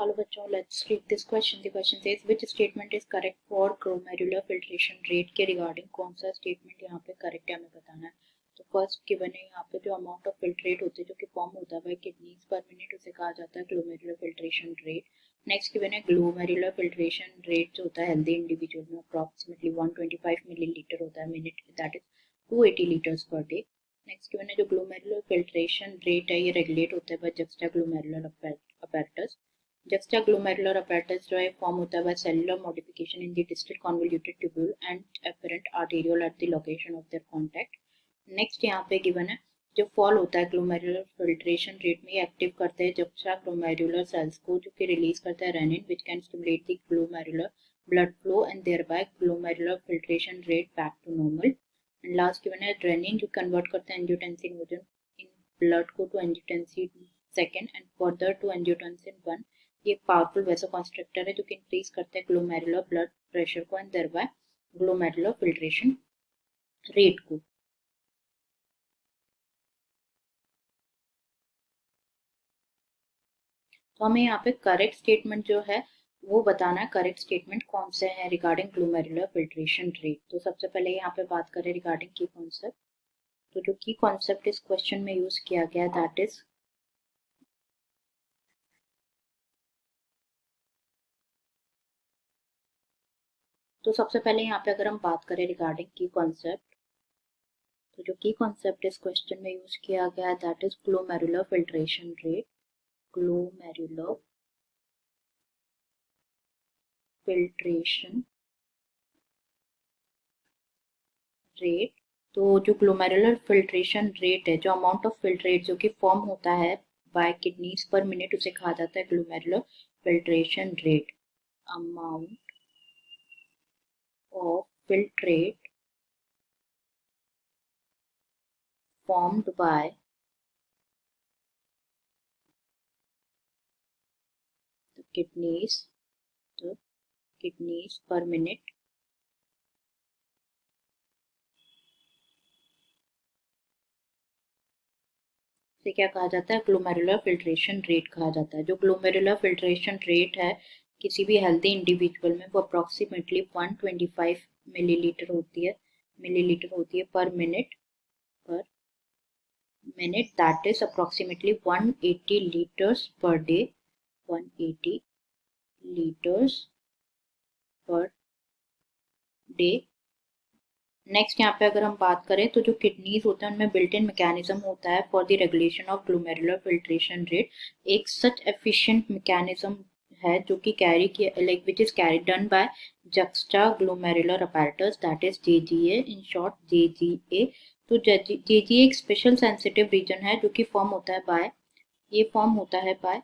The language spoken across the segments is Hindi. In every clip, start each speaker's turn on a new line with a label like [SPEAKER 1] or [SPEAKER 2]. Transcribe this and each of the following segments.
[SPEAKER 1] Hello बच्चों, let's read this question. The question says which statement is correct for glomerular filtration rate के regarding कौन सा statement यहाँ पे correct है हमें बताना है. तो फर्स्ट गिवन है यहाँ पे जो अमाउंट ऑफ फिल्ट्रेट होते हैं जो कि फॉर्म होता है किडनीज पर मिनट उसे कहा जाता है glomerular filtration rate. Next given है ग्लोमेरुलर फिल्ट्रेशन रेट जो होता है हेल्दी इंडिविजुअल में अप्रॉक्सीमेटली 125 मिलीलीटर होता है minute, that is 280 litres per day. Next given है जो ग्लोमेरुलर फिल्ट्रेशन रेट है ये रेगुलेट होता है bye juxtaglomerular apparatus. Juxtaglomerular apparatus जो है फॉर्म होता है by cellular modification in the distal convoluted tubule and afferent arteriole at the location of their contact. Next यहाँ पे गिवन है जो फॉल होता है ग्लोमेरुलर फिल्ट्रेशन रेट में एक्टिव करते हैं जुक्स्टाग्लोमेरुलर सेल्स को जो कि रिलीज करता है renin which can stimulate the glomerular blood flow and thereby glomerular filtration rate back to normal. And last given है रेनिन जो कन्वर्ट करता है एंजियोटेंसिन इन ब्लड को to angiotensin second and further to angiotensin 1. ये पावरफुल वेसोकंस्ट्रक्टर है जो कि इंक्रीज करता है ग्लोमेरुलर ब्लड प्रेशर को and thereby glomerular filtration rate को. तो हमें यहाँ पे करेक्ट स्टेटमेंट जो है वो बताना है करेक्ट स्टेटमेंट कौन से हैं रिगार्डिंग ग्लोमेरुलर फिल्ट्रेशन रेट. तो सबसे पहले यहाँ पे बात करें रिगार्डिंग की कॉन्सेप्ट. तो जो की कॉन्सेप्ट इस क्वेश्चन में यूज किया गया दैट इज तो सबसे पहले यहाँ पे अगर हम बात करें रिगार्डिंग की कॉन्सेप्ट तो जो की कॉन्सेप्ट इस क्वेश्चन में यूज किया गया that is glomerular filtration rate. Glomerular filtration rate. तो जो ग्लोमेरुलर फिल्ट्रेशन रेट है जो अमाउंट ऑफ फिल्ट्रेट जो कि फॉर्म होता है बाय किडनीज पर मिनट उसे कहा जाता है glomerular filtration rate. Amount of filtrate formed by the kidneys per minute से क्या कहा जाता है ग्लोमेरुलर फिल्ट्रेशन रेट कहा जाता है. जो ग्लोमेरुलर फिल्ट्रेशन रेट है किसी भी हेल्दी इंडिविजुअल में वो अप्रॉक्सीमेटली 125 मिलीलीटर होती है पर minute that is approximately 180 litres per day. 180 litres per day. Next यहाँ पे अगर हम बात करें तो जो किडनीज होते हैं उनमें बिल्ट इन मैकेनिज्म होता है for the regulation of glomerular filtration rate. एक सच एफिशिएंट मैकेनिज्म है जो कि कैरी किया like which is carry done by juxtaglomerular apparatus that is JGA, in short JGA. तो जेजीए एक स्पेशल सेंसिटिव रीजन है जो कि फॉर्म होता है बाय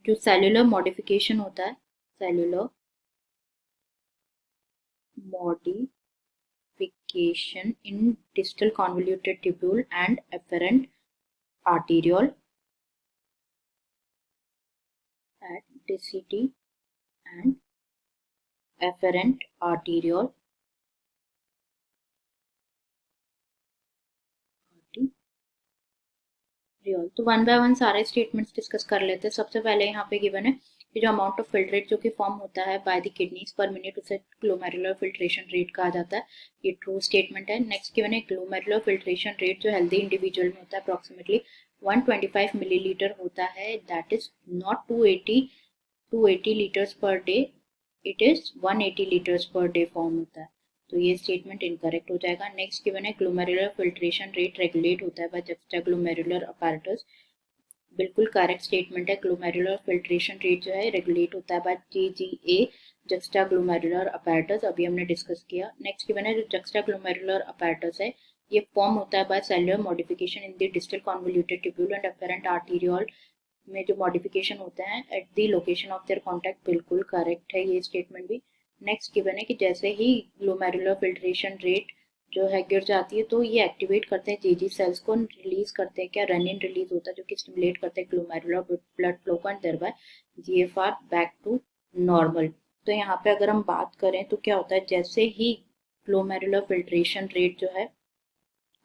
[SPEAKER 1] जो सेलुलर मॉडिफिकेशन होता है cellular modification in distal convoluted tubule and afferent arteriole at DCT and afferent arteriole तो वन बाय वन सारे स्टेटमेंट्स डिस्कस कर लेते हैं. सबसे पहले यहाँ पे गिवन है कि जो अमाउंट ऑफ फिल्ट्रेट जो कि फॉर्म होता है बाय द किडनीज पर मिनट उसे ग्लोमेरुलर फिल्ट्रेशन रेट कहा जाता है. ये ट्रू स्टेटमेंट है. नेक्स्ट गिवन है ग्लोमेरुलर फिल्ट्रेशन रेट जो हेल्दी इंडिविजुअल में होता है अप्रॉक्सीमेटली 125 मिलीलीटर होता है that is not 280 litres per day, it is 180 litres per day form होता है. तो ये स्टेटमेंट इनकरेक्ट हो जाएगा. नेक्स्ट गिवन है ग्लोमेरुलर फिल्ट्रेशन रेट रेगुलेट होता है बाय जुक्स्टाग्लोमेरुलर अपैरेटस. बिल्कुल करेक्ट स्टेटमेंट है. ग्लोमेरुलर फिल्ट्रेशन रेट जो है रेगुलेट होता है बाय जीजीए जुक्स्टाग्लोमेरुलर अपैरेटस. अभी हमने डिस्कस किया. नेक्स्ट गिवन है जो जुक्स्टाग्लोमेरुलर अपैरेटस है ये फॉर्म होता है by cellular modification in the distal convoluted tubule and afferent arteriole में जो मॉडिफिकेशन होते हैं at the location of their contact. बिल्कुल करेक्ट है ये स्टेटमेंट भी. नेक्स्ट गिवन है कि जैसे ही ग्लोमेरुलर फिल्ट्रेशन रेट जो है गिर जाती है तो ये एक्टिवेट करते हैं जेजी सेल्स को, रिलीज करते हैं क्या रेनिन रिलीज होता है जो कि स्टिमुलेट करते हैं ग्लोमेरुलर ब्लड फ्लो को and thereby GFR back to normal. तो यहाँ पे अगर हम बात करें तो क्या होता है जैसे ही ग्लोमेरुलर फिल्ट्रेशन रेट जो है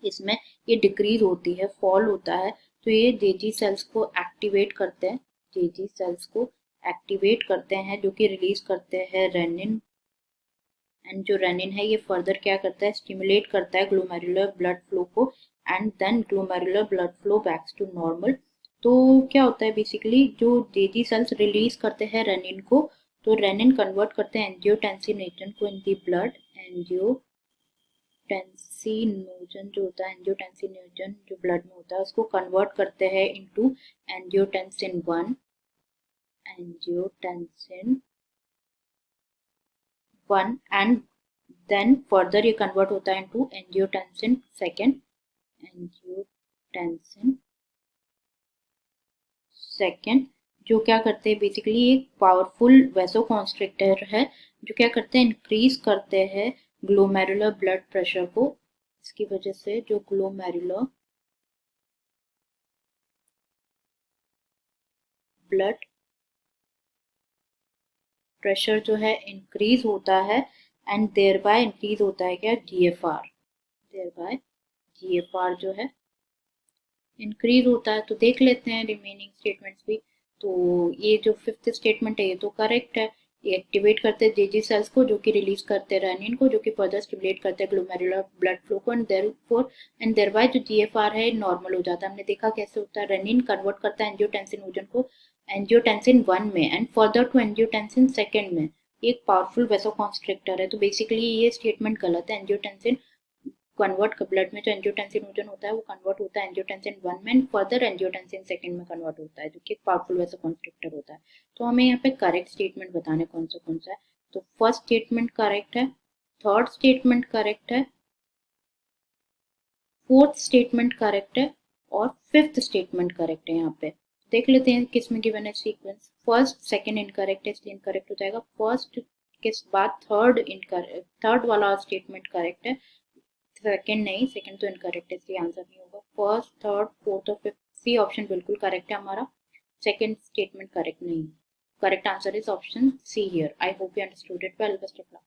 [SPEAKER 1] इसमें ये डिक्रीज होती है फॉल होता है तो ये जेजी सेल्स को एक्टिवेट करते हैं जेजी सेल्स को एक्टिवेट करते हैं, जो कि रिलीज करते हैं रेनिन, एंड जो रेनिन है ये फर्दर क्या करता है, स्टिमुलेट करता है ग्लोमेरुलर ब्लड फ्लो को, and then glomerular blood flow backs to normal. तो क्या होता है बेसिकली, जो जेजी सेल्स रिलीज करते हैं रेनिन को, तो रेनिन कन्वर्ट करते हैं एंजियोटेंसिनोजन को इन दी ब्लड। एंजियोटेंसिनोजन जो होता है, एंजियोटेंसिनोजन जो ब्लड में होता है उसको कन्वर्ट करते हैं into angiotensin 1, angiotensin 1, and then further ये कन्वर्ट होता है into angiotensin second, angiotensin second, जो क्या करते हैं बेसिकली एक पावरफुल वैसोकॉन्स्ट्रिक्टर है, जो क्या करते हैं, इंक्रीज करते हैं ग्लोमेरुलर ब्लड प्रेशर को। इसकी वजह से जो ग्लोमेरुलर ब्लड प्रेशर जो है इंक्रीज होता है, एंड देयर बाय इंक्रीज होता है क्या, जीएफआर, देयर बाय जीएफआर जो है इंक्रीज होता है। तो देख लेते हैं रिमेनिंग स्टेटमेंट्स भी। तो ये जो फिफ्थ स्टेटमेंट है ये तो करेक्ट है, ये एक्टिवेट करते हैं जेजी सेल्स को, जो कि रिलीज करते हैं रेनिन को, जो कि फर्दर स्टिमुलेट करते हैं ग्लोमेरुलर ब्लड फ्लो को, एंड देयरबाय जो जीएफआर है नॉर्मल हो जाता है। हमने देखा कैसे होता है, रेनिन कन्वर्ट करता है एंजियोटेंसिनोजन को एंजियोटेंसिन 1 में and further to angiotensin second में। एक पावरफुल वेसोकॉन्स्ट्रिक्टर है, तो बेसिकली ये स्टेटमेंट गलत है। एंजियोटेंसिन कन्वर्ट ब्लड में जो एंजियोटेंसिनोजन होता है वो कन्वर्ट होता है एंजियोटेंसिन 1 में, फर्दर एंजियोटेंसिन सेकेंड में कन्वर्ट होता है, जो कि एक पावरफुल वैसोकॉन्स्ट्रिक्टर होता है। तो हमें यहाँ पे करेक्ट स्टेटमेंट बताने कौन सा है। तो फर्स्ट स्टेटमेंट करेक्ट है, थर्ड स्टेटमेंट करेक्ट है, फोर्थ स्टेटमेंट करेक्ट है, और फिफ्थ स्टेटमेंट करेक्ट है। यहाँ पे देख लेते हैं किस में गिवन है सीक्वेंस। फर्स्ट सेकेंड इनकरेक्ट है, इसलिए इनकरेक्ट हो जाएगा। फर्स्ट के बाद थर्ड वाला स्टेटमेंट करेक्ट है, सेकंड नहीं, सेकंड तो इनकरेक्ट है, इसलिए आंसर नहीं होगा। फर्स्ट, थर्ड, फोर्थ और फिफ्थ, सी ऑप्शन बिल्कुल करेक्ट है हमारा। सेकंड स्टेटमेंट करेक्ट नहीं। Correct answer is option see here. I hope you understood it well. Best of luck.